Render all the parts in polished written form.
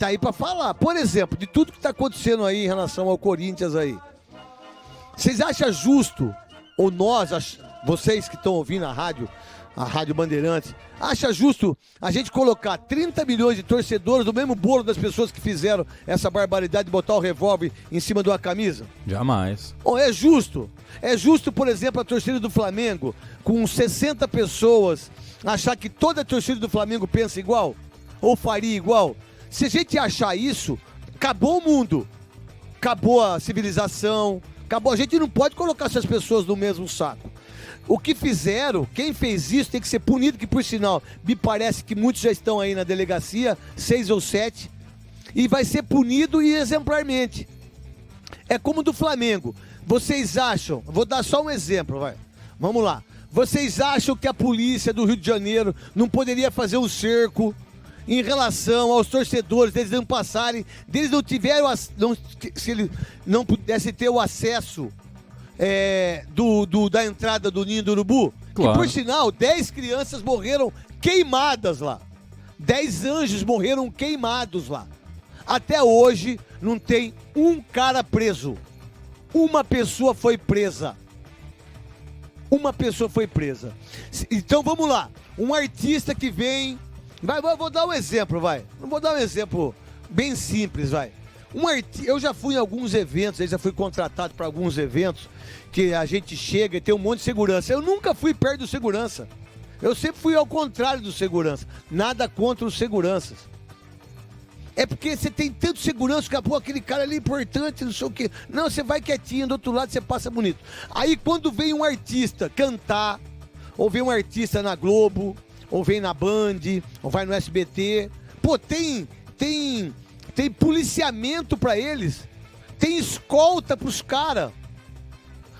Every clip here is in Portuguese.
Tá aí pra falar. Por exemplo, de tudo que tá acontecendo aí em relação ao Corinthians aí. Vocês acham justo, ou vocês que estão ouvindo a Rádio Bandeirantes, acha justo a gente colocar 30 milhões de torcedores no mesmo bolo das pessoas que fizeram essa barbaridade de botar o revólver em cima de uma camisa? Jamais. Bom, é justo. É justo, por exemplo, a torcida do Flamengo, com 60 pessoas, achar que toda a torcida do Flamengo pensa igual? Ou faria igual? Se a gente achar isso, acabou o mundo. Acabou a civilização. Acabou. A gente não pode colocar essas pessoas no mesmo saco. O que fizeram, quem fez isso tem que ser punido, que por sinal, me parece que muitos já estão aí na delegacia, 6 ou 7, e vai ser punido e exemplarmente. É como do Flamengo. Vocês acham, vou dar só um exemplo, vai. Vamos lá. Vocês acham que a polícia do Rio de Janeiro não poderia fazer um cerco em relação aos torcedores, deles não passarem, deles não tiveram, se eles não pudessem ter o acesso da entrada do Ninho do Urubu? Claro. E por sinal, 10 crianças morreram queimadas lá. 10 anjos morreram queimados lá. Até hoje não tem um cara preso. Uma pessoa foi presa. Uma pessoa foi presa. Então vamos lá. Um artista que vem... vou dar um exemplo, vai. Não vou dar um exemplo bem simples, vai. Eu já fui em alguns eventos, eu já fui contratado para alguns eventos que a gente chega e tem um monte de segurança. Eu nunca fui perto do segurança. Eu sempre fui ao contrário do segurança. Nada contra os seguranças. É porque você tem tanto segurança que, pô, aquele cara ali é importante, não sei o quê. Não, você vai quietinho, do outro lado você passa bonito. Aí quando vem um artista cantar, ou vem um artista na Globo, ou vem na Band, ou vai no SBT, pô, tem policiamento pra eles, tem escolta pros caras.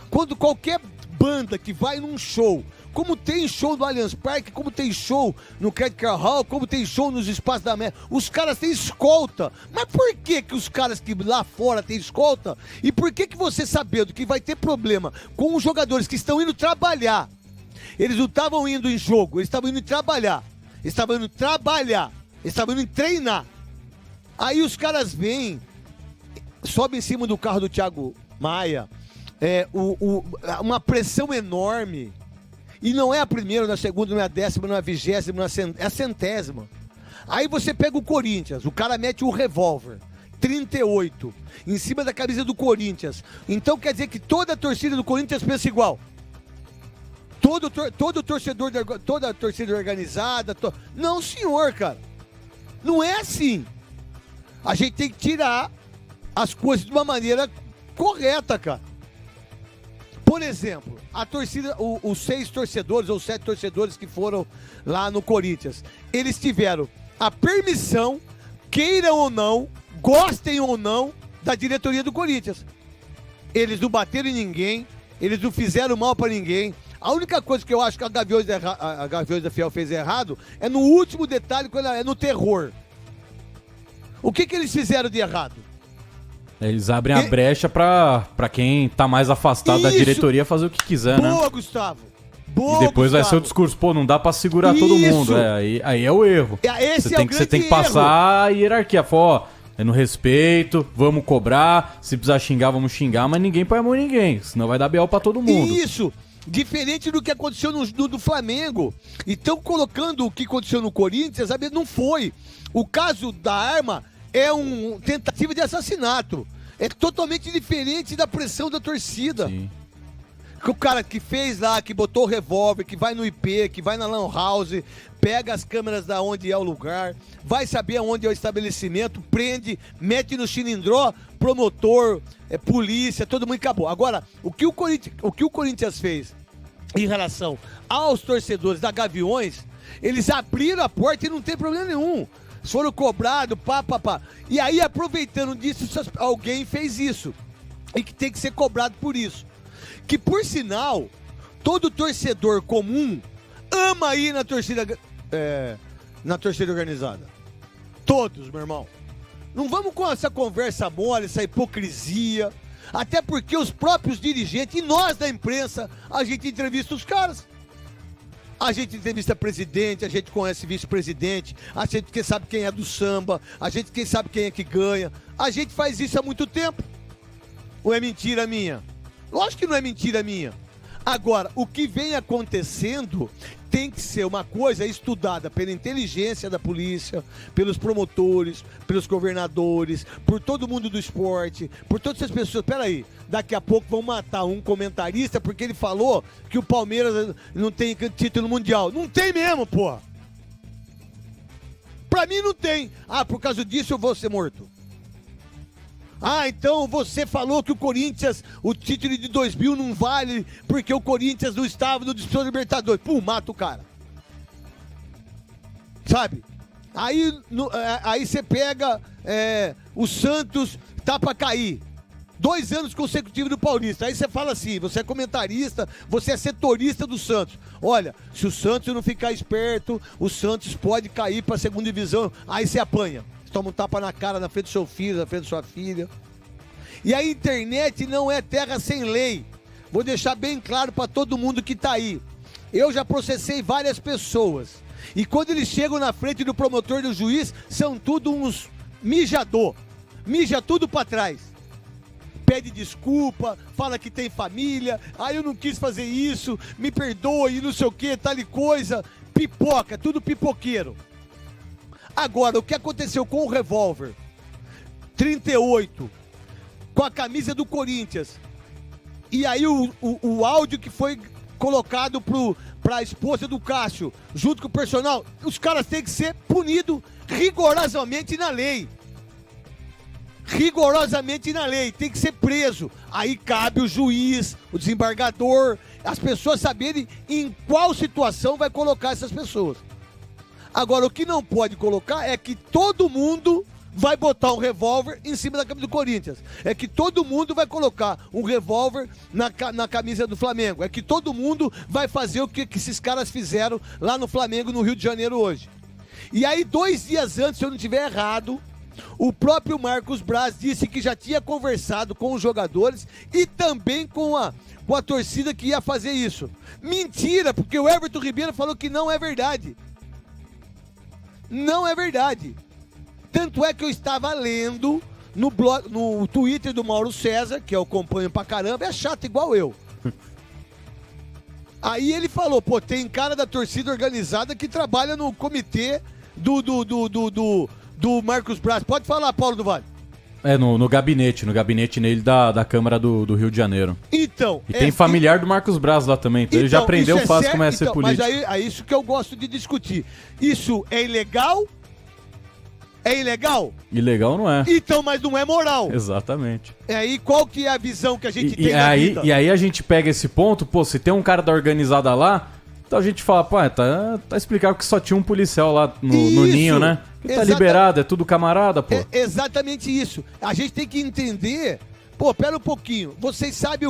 Quando qualquer banda que vai num show, como tem show no Allianz Parque, como tem show no Credit Card Hall, como tem show nos espaços da América, os caras têm escolta. Mas por que os caras que lá fora têm escolta? E por que você, sabendo que vai ter problema com os jogadores que estão indo trabalhar, eles não estavam indo em jogo, eles estavam indo trabalhar, eles estavam indo treinar. Aí os caras vêm, sobem em cima do carro do Thiago Maia, uma pressão enorme. E não é a primeira, não é a segunda, não é a 10ª, não é a 20ª, não é a 100ª. Aí você pega o Corinthians, o cara mete o revólver, 38, em cima da camisa do Corinthians. Então quer dizer que toda a torcida do Corinthians pensa igual. Todo torcedor, toda a torcida organizada. Não, senhor, cara. Não é assim. A gente tem que tirar as coisas de uma maneira correta, cara. Por exemplo, a torcida, os 6 torcedores ou 7 torcedores que foram lá no Corinthians, eles tiveram a permissão, queiram ou não, gostem ou não, da diretoria do Corinthians. Eles não bateram em ninguém, eles não fizeram mal pra ninguém. A única coisa que eu acho que a Gaviões da Fiel fez errado é no último detalhe, quando é no terror. O que eles fizeram de errado? Eles abrem a brecha pra quem tá mais afastado da diretoria fazer o que quiser, né? Boa, Gustavo. Boa, e depois Gustavo. Vai ser o discurso, pô, não dá pra segurar todo mundo. Aí é o erro. Você tem que passar a hierarquia. Ó, é no respeito, vamos cobrar, se precisar xingar, vamos xingar, mas ninguém põe a mão em ninguém, senão vai dar B.O. pra todo mundo. Isso! Diferente do que aconteceu do Flamengo. Então, colocando o que aconteceu no Corinthians, sabe, não foi. O caso da arma é uma tentativa de assassinato. É totalmente diferente da pressão da torcida. Sim. O cara que fez lá, que botou o revólver, que vai no IP, que vai na Lan House, pega as câmeras da onde é o lugar, vai saber aonde é o estabelecimento, prende, mete no cilindró, promotor, polícia, todo mundo acabou. Agora, o que o Corinthians fez em relação aos torcedores da Gaviões, eles abriram a porta e não tem problema nenhum. Foram cobrados, pá. E aí, aproveitando disso, alguém fez isso. E que tem que ser cobrado por isso. Que, por sinal, todo torcedor comum ama ir na torcida organizada. Todos, meu irmão. Não vamos com essa conversa mole, essa hipocrisia. Até porque os próprios dirigentes e nós da imprensa, a gente entrevista os caras. A gente entrevista presidente, a gente conhece vice-presidente, a gente sabe quem é do samba, a gente sabe quem é que ganha. A gente faz isso há muito tempo. Ou é mentira minha? Lógico que não é mentira minha. Agora, o que vem acontecendo tem que ser uma coisa estudada pela inteligência da polícia, pelos promotores, pelos governadores, por todo mundo do esporte, por todas essas pessoas. Peraí, daqui a pouco vão matar um comentarista porque ele falou que o Palmeiras não tem título mundial. Não tem mesmo, porra. Pra mim não tem. Ah, por causa disso eu vou ser morto. Ah, então você falou que o Corinthians, o título de 2000 não vale porque o Corinthians não estava no disputa Libertadores. Pum, mata o cara. Sabe? Aí você pega o Santos, tá pra cair. 2 anos consecutivos do Paulista. Aí você fala assim, você é comentarista, você é setorista do Santos. Olha, se o Santos não ficar esperto, o Santos pode cair pra segunda divisão. Aí você apanha. Toma um tapa na cara na frente do seu filho, na frente da sua filha. E a internet não é terra sem lei. Vou deixar bem claro para todo mundo que tá aí. Eu já processei várias pessoas. E quando eles chegam na frente do promotor e do juiz, são tudo uns mijador. Mija tudo para trás. Pede desculpa, fala que tem família. Ah, eu não quis fazer isso, me perdoe, e não sei o que, tal e coisa. Pipoca, tudo pipoqueiro. Agora, o que aconteceu com o revólver 38, com a camisa do Corinthians, e aí o áudio que foi colocado para a esposa do Cássio, junto com o personal, os caras têm que ser punidos rigorosamente na lei. Rigorosamente na lei, tem que ser preso. Aí cabe o juiz, o desembargador, as pessoas saberem em qual situação vai colocar essas pessoas. Agora, o que não pode colocar é que todo mundo vai botar um revólver em cima da camisa do Corinthians. É que todo mundo vai colocar um revólver na camisa do Flamengo. É que todo mundo vai fazer o que esses caras fizeram lá no Flamengo, no Rio de Janeiro hoje. E aí, 2 dias antes, se eu não estiver errado, o próprio Marcos Braz disse que já tinha conversado com os jogadores e também com a torcida que ia fazer isso. Mentira, porque o Everton Ribeiro falou que não é verdade. Não é verdade. Tanto é que eu estava lendo no Twitter do Mauro César, que eu acompanho pra caramba, é chato igual eu. Aí ele falou, pô, tem cara da torcida organizada que trabalha no comitê do Marcos Braz. Pode falar, Paulo do Vale. No gabinete nele da Câmara do Rio de Janeiro. Então... E tem familiar do Marcos Braz lá também, então ele já aprendeu fácil como é ser político. Mas aí é isso que eu gosto de discutir. Isso é ilegal? É ilegal? Ilegal não é. Então, mas não é moral. Exatamente. E qual que é a visão que a gente tem da vida? E aí a gente pega esse ponto, pô, se tem um cara da organizada lá, então a gente fala, pô, tá explicado que só tinha um policial lá no ninho, né? Que tá liberado, é tudo camarada, pô. Exatamente isso. A gente tem que entender... Pô, pera um pouquinho. Você sabe,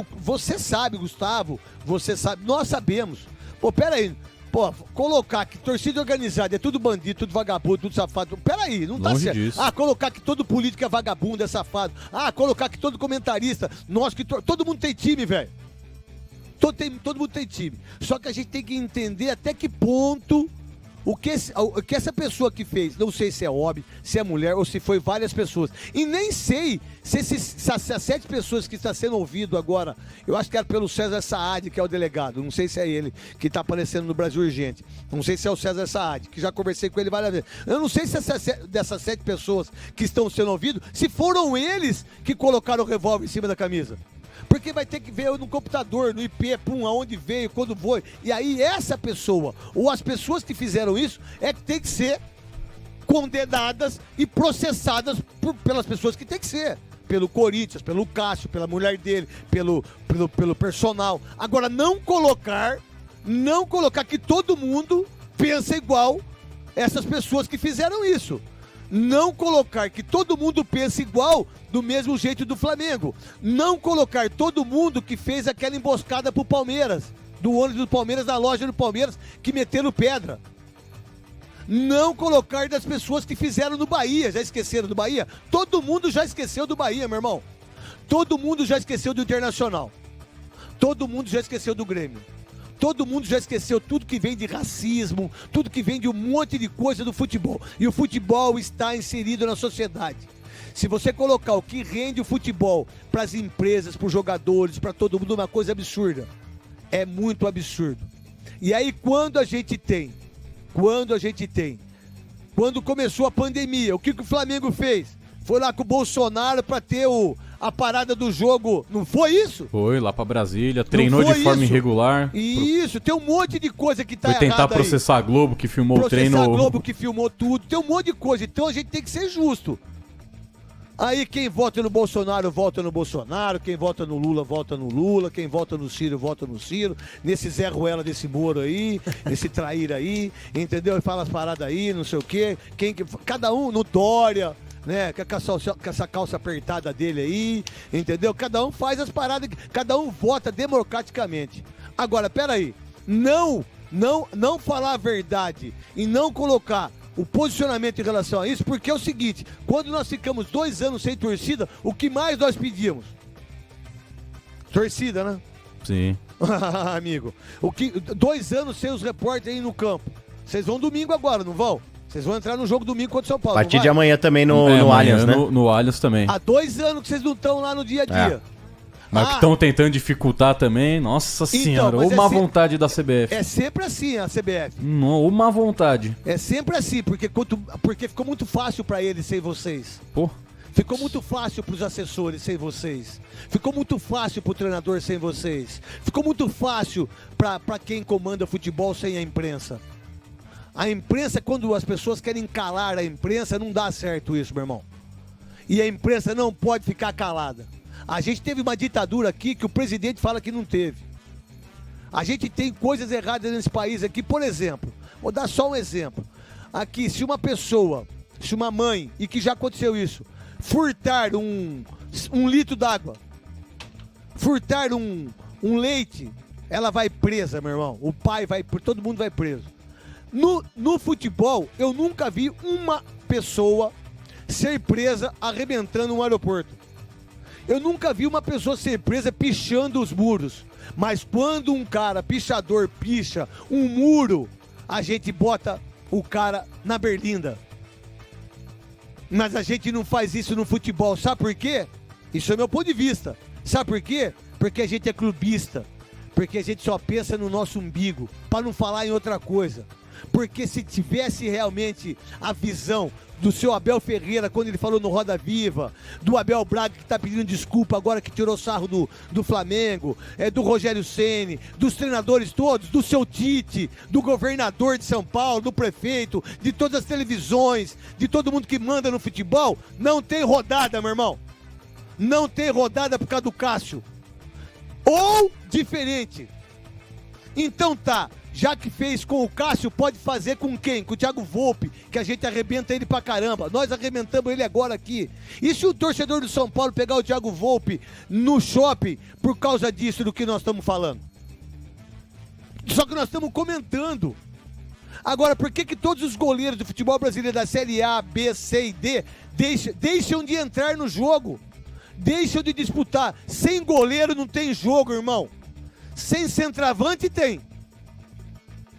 Gustavo, você sabe, nós sabemos. Pô, pera aí. Pô, colocar que torcida organizada é tudo bandido, tudo vagabundo, tudo safado. Pera aí, não tá certo. Disso. Ah, colocar que todo político é vagabundo, é safado. Ah, colocar que todo comentarista... todo mundo tem time, velho. Todo mundo tem time. Só que a gente tem que entender até que ponto o que essa pessoa que fez, não sei se é homem, se é mulher ou se foi várias pessoas. E nem sei se as 7 pessoas que estão sendo ouvido agora, eu acho que era pelo César Saad, que é o delegado. Não sei se é ele que está aparecendo no Brasil Urgente. Não sei se é o César Saad, que já conversei com ele várias vezes. Eu não sei se dessas 7 pessoas que estão sendo ouvidas, se foram eles que colocaram o revólver em cima da camisa. Porque vai ter que ver no computador, no IP, aonde veio, quando foi. E aí essa pessoa, ou as pessoas que fizeram isso, é que tem que ser condenadas e processadas pelas pessoas que tem que ser. Pelo Corinthians, pelo Cássio, pela mulher dele, pelo personal. Agora, não colocar que todo mundo pensa igual essas pessoas que fizeram isso. Não colocar que todo mundo pensa igual do mesmo jeito do Flamengo. Não colocar todo mundo que fez aquela emboscada pro Palmeiras, do ônibus do Palmeiras, na loja do Palmeiras, que meteram pedra. Não colocar das pessoas que fizeram no Bahia. Já esqueceram do Bahia? Todo mundo já esqueceu do Bahia, meu irmão. Todo mundo já esqueceu do Internacional. Todo mundo já esqueceu do Grêmio. Todo mundo já esqueceu tudo que vem de racismo, tudo que vem de um monte de coisa do futebol. E o futebol está inserido na sociedade. Se você colocar o que rende o futebol para as empresas, para os jogadores, para todo mundo, é uma coisa absurda. É muito absurdo. E aí quando começou a pandemia, o que o Flamengo fez? Foi lá com o Bolsonaro para ter a parada do jogo, não foi isso? Foi lá pra Brasília, treinou de forma irregular. Isso, tem um monte de coisa que tá errada. Foi tentar processar a Globo, que filmou o treino. Processar a Globo, que filmou tudo, tem um monte de coisa. Então a gente tem que ser justo. Aí quem vota no Bolsonaro, vota no Bolsonaro. Quem vota no Lula, vota no Lula. Quem vota no Ciro, vota no Ciro. Nesse Zé Ruela desse Moro aí, esse traíra aí, entendeu? E fala as paradas aí, não sei o quê. Cada um no Dória, né? Com essa calça apertada dele aí, entendeu? Cada um faz as paradas, cada um vota democraticamente. Agora, peraí, não falar a verdade e não colocar o posicionamento em relação a isso, porque é o seguinte, quando nós ficamos 2 anos sem torcida, o que mais nós pedíamos? Torcida, né? Sim. Amigo, 2 anos sem os repórteres aí no campo. Vocês vão domingo agora, não vão? Vocês vão entrar no jogo domingo contra o São Paulo. A partir de amanhã também no Allianz, né? No Allianz também. Há 2 anos que vocês não estão lá no dia a dia. Mas que estão tentando dificultar também, nossa senhora, ou má vontade da CBF. É sempre assim a CBF. Não, ou má vontade. É sempre assim, porque ficou muito fácil pra eles sem vocês. Pô. Ficou muito fácil pros assessores sem vocês. Ficou muito fácil pro treinador sem vocês. Ficou muito fácil pra quem comanda futebol sem a imprensa. A imprensa, quando as pessoas querem calar a imprensa, não dá certo isso, meu irmão. E a imprensa não pode ficar calada. A gente teve uma ditadura aqui que o presidente fala que não teve. A gente tem coisas erradas nesse país aqui, por exemplo. Vou dar só um exemplo. Aqui, se uma mãe, e que já aconteceu isso, furtar um litro d'água, furtar um leite, ela vai presa, meu irmão. O pai vai, todo mundo vai preso. No futebol, eu nunca vi uma pessoa ser presa arrebentando um aeroporto. Eu nunca vi uma pessoa ser presa pichando os muros. Mas quando um cara pichador picha um muro, a gente bota o cara na berlinda. Mas a gente não faz isso no futebol. Sabe por quê? Isso é meu ponto de vista. Sabe por quê? Porque a gente é clubista. Porque a gente só pensa no nosso umbigo, para não falar em outra coisa. Porque se tivesse realmente a visão do seu Abel Ferreira, quando ele falou no Roda Viva, do Abel Braga, que está pedindo desculpa agora que tirou sarro do Flamengo, do Rogério Ceni, dos treinadores todos, do seu Tite, do governador de São Paulo, do prefeito, de todas as televisões, de todo mundo que manda no futebol, não tem rodada, meu irmão. Não tem rodada por causa do Cássio. Ou diferente. Então tá. Já que fez com o Cássio, pode fazer com quem? Com o Thiago Volpe, que a gente arrebenta ele pra caramba. Nós arrebentamos ele agora aqui. E se o torcedor do São Paulo pegar o Thiago Volpe no shopping por causa disso do que nós estamos falando? Só que nós estamos comentando. Agora, por que todos os goleiros do futebol brasileiro da Série A, B, C e D deixam de entrar no jogo? Deixam de disputar. Sem goleiro não tem jogo, irmão. Sem centroavante tem.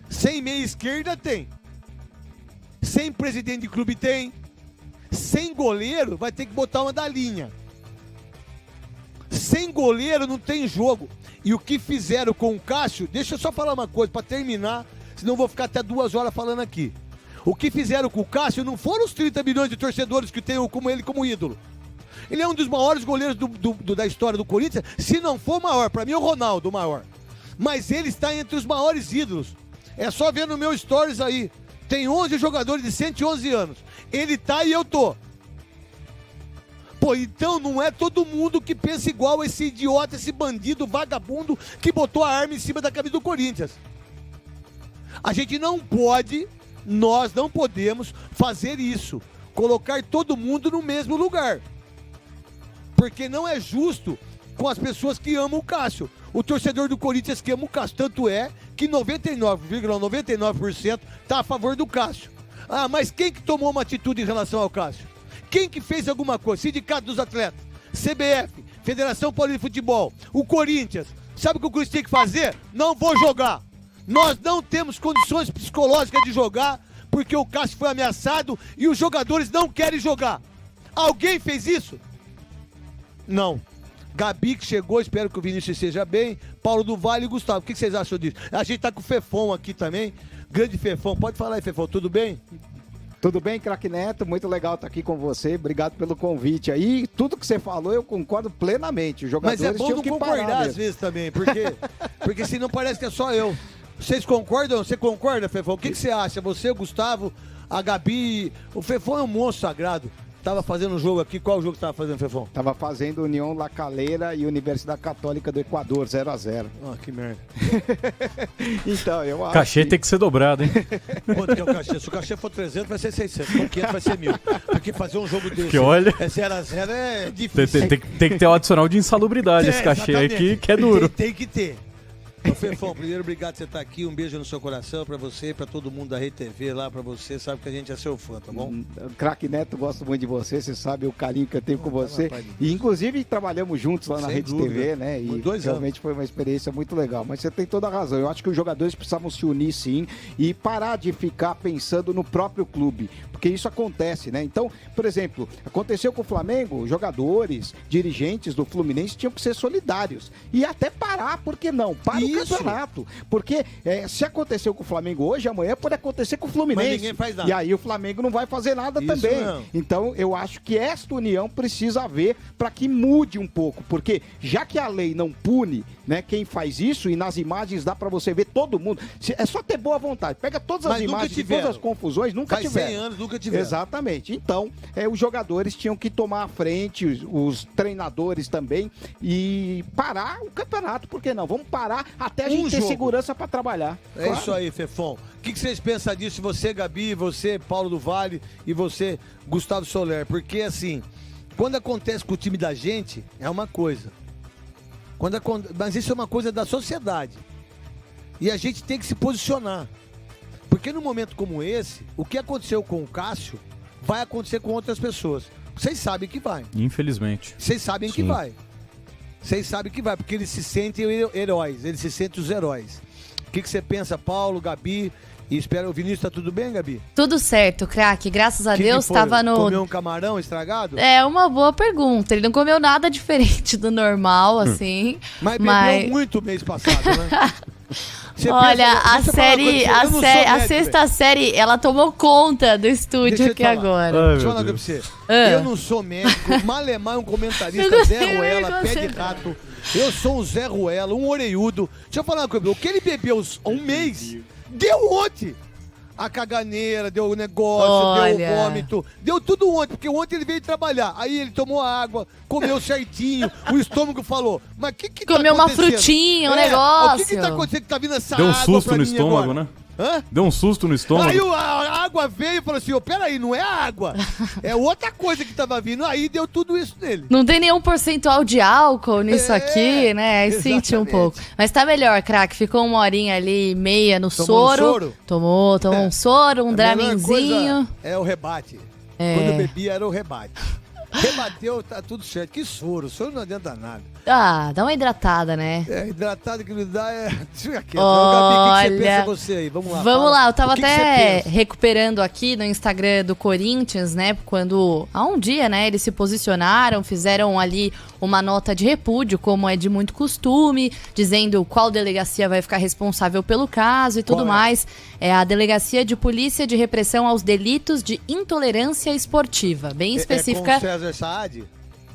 Sem meia esquerda tem. Sem presidente de clube tem. Sem goleiro vai ter que botar uma da linha. Sem goleiro não tem jogo. E o que fizeram com o Cássio, deixa eu só falar uma coisa para terminar, senão eu vou ficar até 2 horas falando aqui. O que fizeram com o Cássio não foram os 30 milhões de torcedores que tem como ele como ídolo. Ele é um dos maiores goleiros da história do Corinthians, se não for o maior, para mim é o Ronaldo o maior. Mas ele está entre os maiores ídolos. É só ver no meu stories aí. Tem 11 jogadores de 111 anos. Ele tá e eu tô. Pô, então não é todo mundo que pensa igual esse idiota, esse bandido vagabundo que botou a arma em cima da camisa do Corinthians. A gente não pode, nós não podemos fazer isso. Colocar todo mundo no mesmo lugar. Porque não é justo com as pessoas que amam o Cássio. O torcedor do Corinthians que ama o Cássio. Tanto é que 99,99% está a favor do Cássio. Ah, mas quem que tomou uma atitude em relação ao Cássio? Quem que fez alguma coisa? Sindicato dos Atletas, CBF, Federação Paulista de Futebol, o Corinthians. Sabe o que o Corinthians tem que fazer? Não vou jogar. Nós não temos condições psicológicas de jogar porque o Cássio foi ameaçado e os jogadores não querem jogar. Alguém fez isso? Não. Gabi que chegou, espero que o Vinícius esteja bem. Paulo do Vale e Gustavo. O que vocês acham disso? A gente tá com o Fefão aqui também. Grande Fefão. Pode falar aí, Fefão. Tudo bem? Tudo bem, craque Neto? Muito legal estar aqui com você. Obrigado pelo convite aí. Tudo que você falou, eu concordo plenamente. Os jogadores Mas é bom não concordar às vezes também, porque senão parece que é só eu. Vocês concordam? Você concorda, Fefão? O que você acha? Você, o Gustavo, a Gabi... O Fefão é um monstro sagrado. Tava fazendo um jogo aqui. Qual jogo você tava fazendo, Fefão? Tava fazendo União La Calera e Universidade Católica do Equador, 0-0. Ah, que merda. Então, eu acho cachê tem que ser dobrado, hein? Quanto que é o cachê? Se o cachê for 300, vai ser 600. Se for 500, vai ser 1.000. Porque fazer um jogo desse... Que olha... É 0-0 é difícil. Tem que ter um adicional de insalubridade esse cachê aí que é duro. Tem que ter. Ô, Fefão, primeiro, obrigado por você estar aqui. Um beijo no seu coração pra você, pra todo mundo da Rede TV lá, pra você. Sabe que a gente é seu fã, tá bom? Craque Neto, gosto muito de você. Você sabe o carinho que eu tenho com você. E, inclusive, trabalhamos juntos lá na Rede TV, né? E realmente foi uma experiência muito legal. Mas você tem toda a razão. Eu acho que os jogadores precisavam se unir, sim, e parar de ficar pensando no próprio clube. Porque isso acontece, né? Então, por exemplo, aconteceu com o Flamengo, jogadores, dirigentes do Fluminense tinham que ser solidários. E até parar, por que não? Para o campeonato. Porque se aconteceu com o Flamengo hoje, amanhã pode acontecer com o Fluminense. Mas ninguém faz nada. E aí o Flamengo não vai fazer nada também. Não. Então, eu acho que esta união precisa haver para que mude um pouco. Porque já que a lei não pune, né, quem faz isso, e nas imagens dá para você ver todo mundo. É só ter boa vontade. Pega todas as imagens de todas as confusões, nunca tiveram. 100 anos, nunca tiveram. Exatamente. Então, os jogadores tinham que tomar a frente, os treinadores também, e parar o campeonato. Por que não? Vamos parar até a gente ter segurança para trabalhar. É claro. Isso aí, Fefão. O que vocês pensam disso? Você, Gabi, você, Paulo do Vale, e você, Gustavo Soler. Porque, assim, quando acontece com o time da gente, é uma coisa. Mas isso é uma coisa da sociedade. E a gente tem que se posicionar. Porque num momento como esse, o que aconteceu com o Cássio vai acontecer com outras pessoas. Vocês sabem que vai. Infelizmente. Vocês sabem que vai. Vocês sabem que vai, porque eles se sentem heróis, eles se sentem os heróis. O que você pensa, Paulo, Gabi? E espero, o Vinícius, tá tudo bem, Gabi? Tudo certo, craque. Graças a Deus, tava no... Comeu um camarão estragado? É uma boa pergunta. Ele não comeu nada diferente do normal, assim. Mas bebeu muito mês passado, né? Olha, a sexta série, ela tomou conta do estúdio aqui agora. Deixa eu falar pra você. Eu não sou médico, Malemar é um comentarista, Zé Ruela, pé de rato. Eu sou um Zé Ruela, um orelhudo. Deixa eu falar uma coisa, o que ele bebeu um mês, deu ontem. A caganeira, deu o negócio, deu o vômito, deu tudo ontem, porque ontem ele veio trabalhar. Aí ele tomou água, comeu certinho, o estômago falou, mas o que comeu tá uma frutinha, um negócio. O que tá acontecendo que tá vindo essa água? Deu um susto susto no estômago, agora? Né? Hã? Deu um susto no estômago. Aí a água veio e falou assim, peraí, não é água, é outra coisa que tava vindo. Aí deu tudo isso nele. Não tem nenhum percentual de álcool nisso aqui, né? Aí senti um pouco. Mas tá melhor, craque. Ficou 1h30 ali, meia no soro. Tomou um soro, um Draminzinho. É o rebate. Quando eu bebia era o rebate. Rebateu, tá tudo certo. Que soro não adianta nada. Ah, dá uma hidratada, né? Hidratada que me dá é... Olha, Gabi, o que você pensa você aí? Vamos lá. Vamos lá, eu tava até recuperando aqui no Instagram do Corinthians, né? Quando, há um dia, né, eles se posicionaram, fizeram ali uma nota de repúdio, como é de muito costume, dizendo qual delegacia vai ficar responsável pelo caso e tudo mais. É a Delegacia de Polícia de Repressão aos Delitos de Intolerância Esportiva, bem específica. É com César Saad?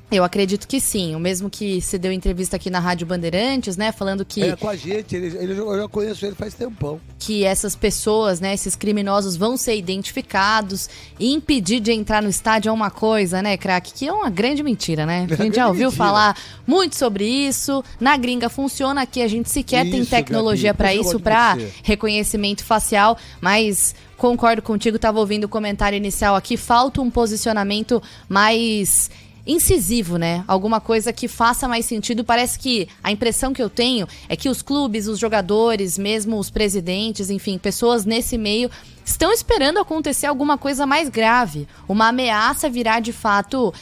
Eu acredito que sim, o mesmo que se deu entrevista aqui na Rádio Bandeirantes, né, falando que... É com a gente, eu já conheço ele faz tempão. Que essas pessoas, né, esses criminosos vão ser identificados e impedir de entrar no estádio é uma coisa, né, craque, que é uma grande mentira, né? A gente já ouviu falar muito sobre isso, na gringa funciona, aqui a gente sequer tem tecnologia para isso, para reconhecimento facial, mas... Concordo contigo, tava ouvindo o comentário inicial aqui, falta um posicionamento mais incisivo, né? Alguma coisa que faça mais sentido. Parece que a impressão que eu tenho é que os clubes, os jogadores, mesmo os presidentes, enfim, pessoas nesse meio estão esperando acontecer alguma coisa mais grave. Uma ameaça virar, de fato,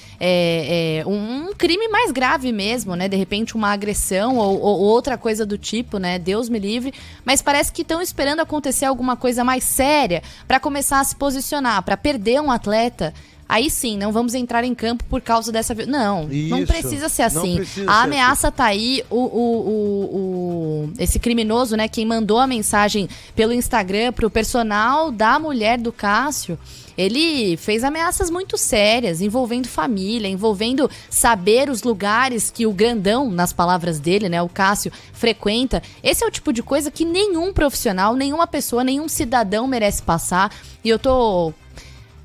um crime mais grave mesmo, né? De repente, uma agressão ou outra coisa do tipo, né? Deus me livre. Mas parece que estão esperando acontecer alguma coisa mais séria para começar a se posicionar, para perder um atleta. Aí sim, não vamos entrar em campo por causa dessa... Não, não precisa ser assim. A ameaça tá aí, esse criminoso, né, quem mandou a mensagem pelo Instagram pro personal da mulher do Cássio, ele fez ameaças muito sérias, envolvendo família, envolvendo saber os lugares que o grandão, nas palavras dele, né, o Cássio, frequenta. Esse é o tipo de coisa que nenhum profissional, nenhuma pessoa, nenhum cidadão merece passar. E eu tô...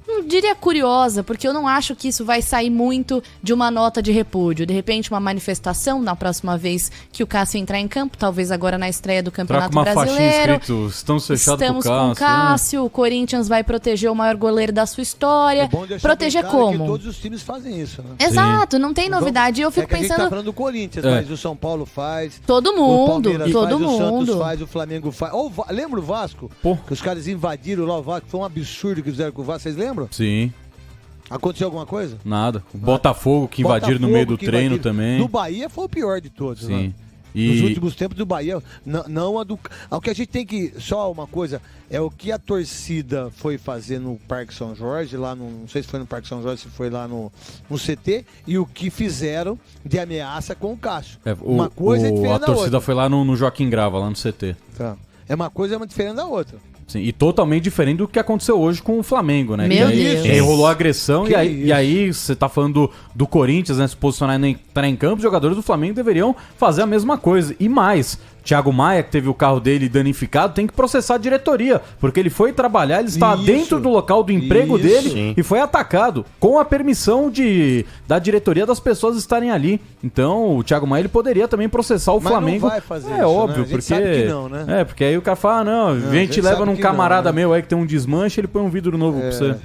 não diria curiosa, porque eu não acho que isso vai sair muito de uma nota de repúdio. De repente, uma manifestação na próxima vez que o Cássio entrar em campo, talvez agora na estreia do Campeonato Brasileiro. Escrito, estamos com o Cássio, né? O Corinthians vai proteger o maior goleiro da sua história. É bom proteger claro como? Que todos os times fazem isso, né? Exato, não tem novidade. E eu fico pensando... pensando... A gente tá falando do Corinthians, mas o São Paulo faz. Todo mundo, o Santos faz, o Flamengo faz. Lembra o Vasco? Que os caras invadiram lá o Vasco. Foi um absurdo que fizeram com o Vasco, vocês lembram? Sim. Aconteceu alguma coisa? Nada. O Botafogo que invadiram no meio do treino também. Do Bahia foi o pior de todos, sim. Né? Nos últimos tempos do Bahia, não a do... O que a gente tem que... Só uma coisa, é o que a torcida foi fazer no Parque São Jorge, lá no... Não sei se foi no Parque São Jorge, se foi lá no CT, e o que fizeram de ameaça com o Cássio. Uma coisa é diferente da outra. A torcida foi lá no Joaquim Grava, lá no CT. Tá. É uma coisa, é diferente da outra. Sim, e totalmente diferente do que aconteceu hoje com o Flamengo, né? Meu Deus. E aí rolou agressão e aí você tá falando do Corinthians, né? Se posicionar e entrar em campo, os jogadores do Flamengo deveriam fazer a mesma coisa. E mais, Thiago Maia, que teve o carro dele danificado, tem que processar a diretoria, porque ele foi trabalhar, ele estava dentro do local do emprego dele e foi atacado, com a permissão da diretoria das pessoas estarem ali. Então, o Thiago Maia ele poderia também processar o Flamengo. Não vai fazer isso, óbvio, né? A gente sabe que não, né? Porque aí o cara fala, a gente leva num camarada meu aí que tem um desmanche, ele põe um vidro novo pra você.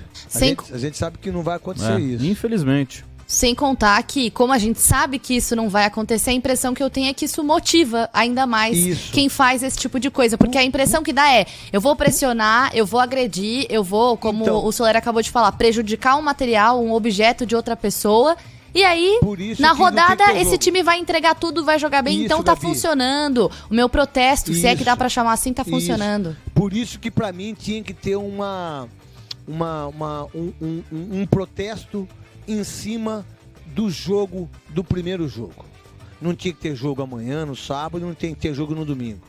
A gente sabe que não vai acontecer isso. Infelizmente. Sem contar que, como a gente sabe que isso não vai acontecer, a impressão que eu tenho é que isso motiva ainda mais quem faz esse tipo de coisa. Porque a impressão que dá é, eu vou pressionar, eu vou agredir, eu vou, como o Soler acabou de falar, prejudicar um material, um objeto de outra pessoa. E aí, na rodada, esse time vai entregar tudo, vai jogar bem, então tá funcionando. O meu protesto, se é que dá pra chamar assim, tá funcionando. Por isso que pra mim tinha que ter um protesto em cima do jogo, do primeiro jogo. Não tinha que ter jogo amanhã, no sábado, não tem que ter jogo no domingo.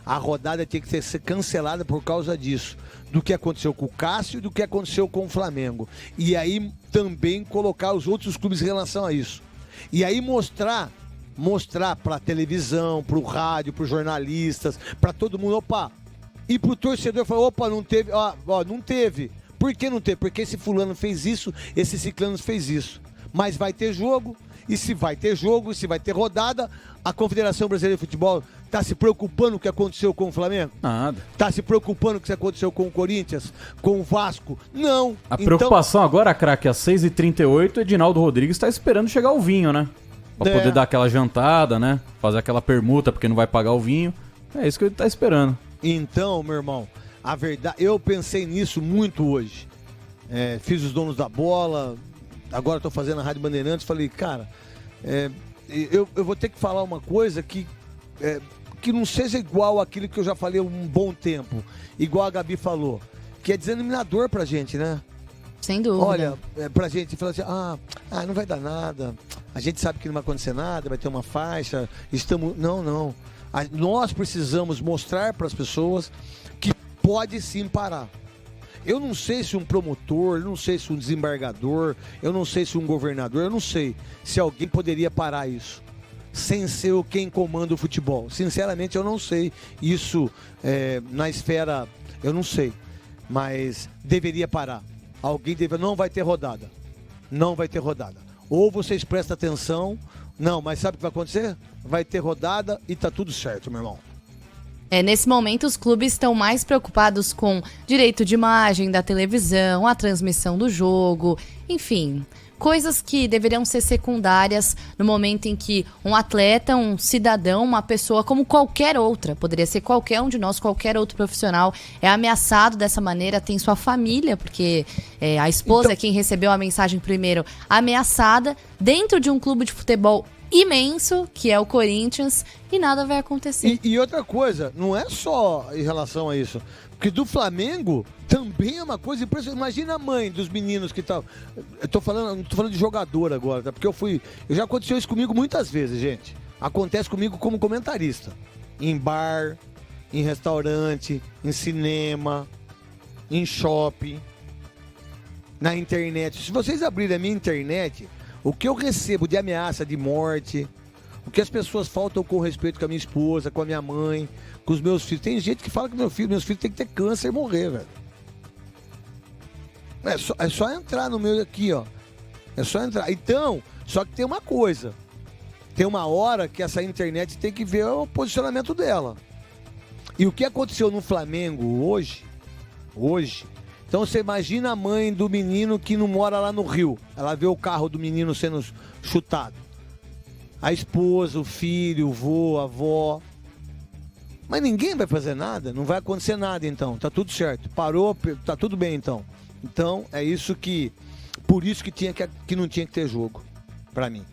A rodada tinha que ser cancelada por causa disso. Do que aconteceu com o Cássio e do que aconteceu com o Flamengo. E aí também colocar os outros clubes em relação a isso. E aí mostrar pra televisão, pro rádio, pros jornalistas, pra todo mundo, e pro torcedor falar, não teve, não teve. Por que não teve? Porque esse fulano fez isso, esse ciclano fez isso. Mas vai ter jogo, e se vai ter jogo, e se vai ter rodada, a Confederação Brasileira de Futebol está se preocupando com o que aconteceu com o Flamengo? Nada. Está se preocupando com o que aconteceu com o Corinthians, com o Vasco? Não. A preocupação agora, craque, às 6h38, Edinaldo Rodrigues está esperando chegar o vinho, né? Pra poder dar aquela jantada, né? Fazer aquela permuta, porque não vai pagar o vinho. É isso que ele tá esperando. Então, meu irmão, a verdade, eu pensei nisso muito hoje. Fiz os donos da bola, agora estou fazendo a Rádio Bandeirantes, falei, cara, eu vou ter que falar uma coisa que não seja igual àquilo que eu já falei há um bom tempo, igual a Gabi falou, que é desanimador pra gente, né? Sem dúvida. Olha, pra gente falar assim, não vai dar nada, a gente sabe que não vai acontecer nada, vai ter uma faixa, não. Nós precisamos mostrar para as pessoas que pode sim parar. Eu não sei se um promotor, eu não sei se um desembargador, eu não sei se um governador, eu não sei se alguém poderia parar isso sem ser quem comanda o futebol. Sinceramente, eu não sei. Isso na esfera, eu não sei. Mas deveria parar. Não vai ter rodada. Não vai ter rodada. Ou vocês prestam atenção. Não, mas sabe o que vai acontecer? Vai ter rodada e tá tudo certo, meu irmão. Nesse momento, os clubes estão mais preocupados com direito de imagem da televisão, a transmissão do jogo, enfim, coisas que deveriam ser secundárias no momento em que um atleta, um cidadão, uma pessoa como qualquer outra, poderia ser qualquer um de nós, qualquer outro profissional, é ameaçado dessa maneira, tem sua família, porque a esposa é quem recebeu a mensagem primeiro, ameaçada dentro de um clube de futebol imenso, que é o Corinthians, e nada vai acontecer. E outra coisa, não é só em relação a isso, porque do Flamengo também é uma coisa impressionante. Imagina a mãe dos meninos que estão. Eu tô falando de jogador agora, tá? Porque já aconteceu isso comigo muitas vezes, gente. Acontece comigo como comentarista. Em bar, em restaurante, em cinema, em shopping, na internet. Se vocês abrirem a minha internet, o que eu recebo de ameaça de morte, o que as pessoas faltam com respeito com a minha esposa, com a minha mãe, com os meus filhos. Tem gente que fala que meus filhos têm que ter câncer e morrer, velho. É só entrar no meu aqui, ó. É só entrar. Então, só que tem uma coisa. Tem uma hora que essa internet tem que ver o posicionamento dela. E o que aconteceu no Flamengo hoje, então você imagina a mãe do menino que não mora lá no Rio. Ela vê o carro do menino sendo chutado. A esposa, o filho, o vô, a avó. Mas ninguém vai fazer nada, não vai acontecer nada então. Tá tudo certo. Parou, tá tudo bem então. Então, é isso que... Por isso que não tinha que ter jogo, pra mim.